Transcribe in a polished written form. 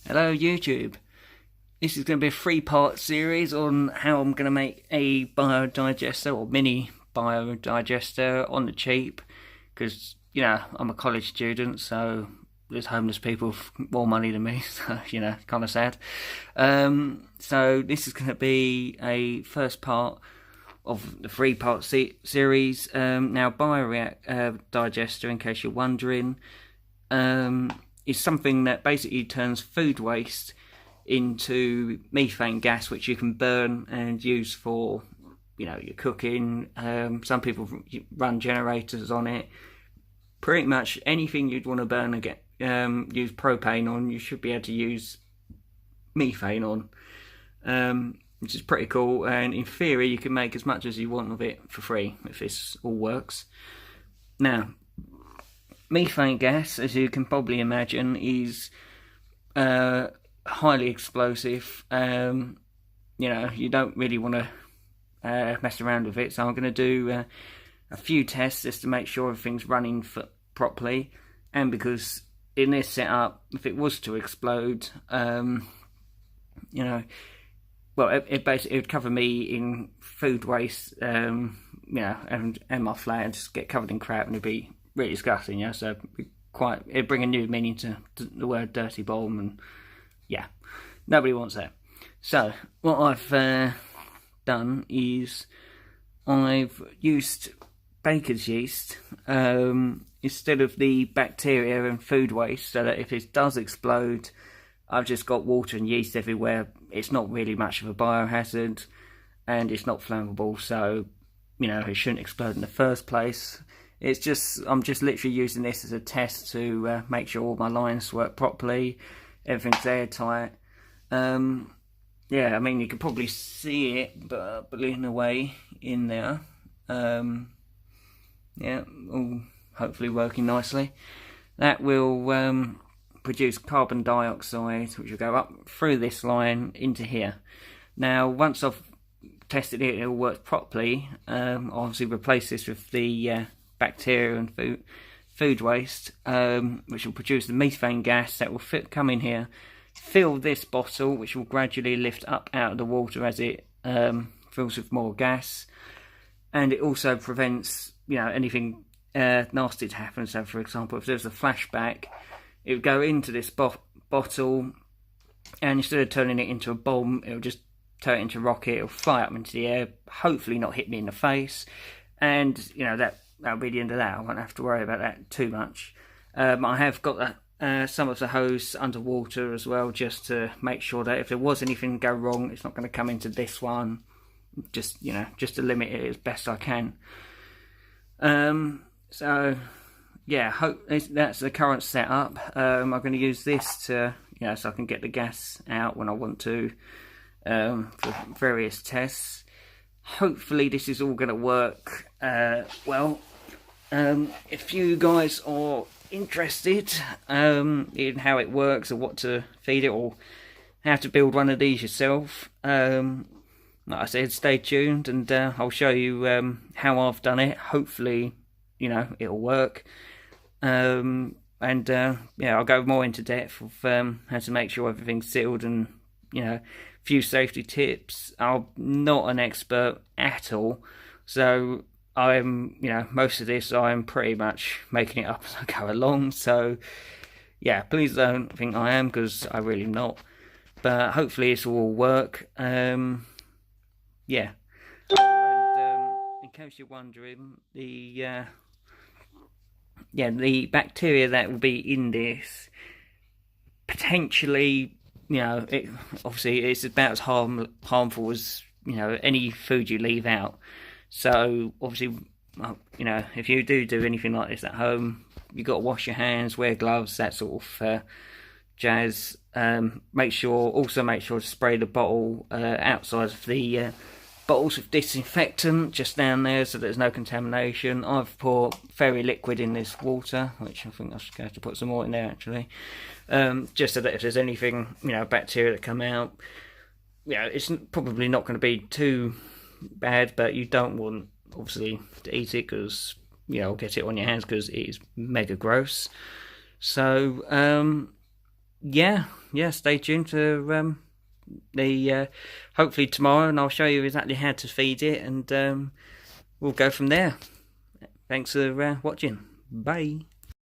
Hello YouTube. This is going to be a 3-part series on how I'm going to make a biodigester or mini biodigester on the cheap, because I'm a college student, so there's homeless people with more money than me, so kind of sad. So this is going to be a first part of the 3-part series. Now, biodigester, in case you're wondering, is something that basically turns food waste into methane gas, which you can burn and use for, your cooking. Some people run generators on it. Pretty much anything you'd want to burn and use propane on, you should be able to use methane on, which is pretty cool. And in theory, you can make as much as you want of it for free if this all works. Now, methane gas, as you can probably imagine, is highly explosive. You don't really want to mess around with it, so I'm going to do a few tests just to make sure everything's running properly. And because in this setup, if it was to explode, it basically would cover me in food waste, and my flat, and just get covered in crap, and it'd be really disgusting, so it'd bring a new meaning to the word dirty bomb, and nobody wants that. So what I've done is I've used baker's yeast instead of the bacteria and food waste, so that if it does explode, I've just got water and yeast everywhere. It's not really much of a biohazard, and it's not flammable, so it shouldn't explode in the first place. I'm just literally using this as a test to make sure all my lines work properly, everything's airtight. You can probably see it bubbling away in there. All hopefully working nicely. That will produce carbon dioxide, which will go up through this line into here. Now, once I've tested it all works properly, I'll obviously replace this with the bacteria and food waste, which will produce the methane gas that will come in here, fill this bottle, which will gradually lift up out of the water as it fills with more gas. And it also prevents anything nasty to happen. So for example, if there's a flashback, it would go into this bottle, and instead of turning it into a bomb, it will just turn it into a rocket. It'll fly up into the air, hopefully not hit me in the face, and that'll be the end of that. I won't have to worry about that too much. I have got some of the hose underwater as well, just to make sure that if there was anything go wrong, it's not going to come into this one. Just to limit it as best I can. Hope that's the current setup. I'm going to use this to so I can get the gas out when I want to, for various tests. Hopefully this is all going to work well. If you guys are interested in how it works, or what to feed it, or how to build one of these yourself, like I said, stay tuned, and I'll show you how I've done it. Hopefully it'll work, and I'll go more into depth of how to make sure everything's sealed, and a few safety tips. I'm not an expert at all, so I'm most of this I'm pretty much making it up as I go along, so please don't think I am, because I really am not. But hopefully this will all work. And in case you're wondering, the bacteria that will be in this, potentially, obviously it's about as harmful as any food you leave out. So obviously, if you do anything like this at home, you've got to wash your hands, wear gloves, that sort of jazz. Make sure to spray the bottle outside of the bottles with disinfectant just down there, so there's no contamination. I've poured fairy liquid in this water, which I think I should have to put some more in there actually, just so that if there's anything, bacteria that come out, it's probably not going to be too bad, but you don't want obviously to eat it, because I'll get it on your hands, because it is mega gross. So yeah, stay tuned for the hopefully tomorrow, and I'll show you exactly how to feed it, and we'll go from there. Thanks for watching. Bye.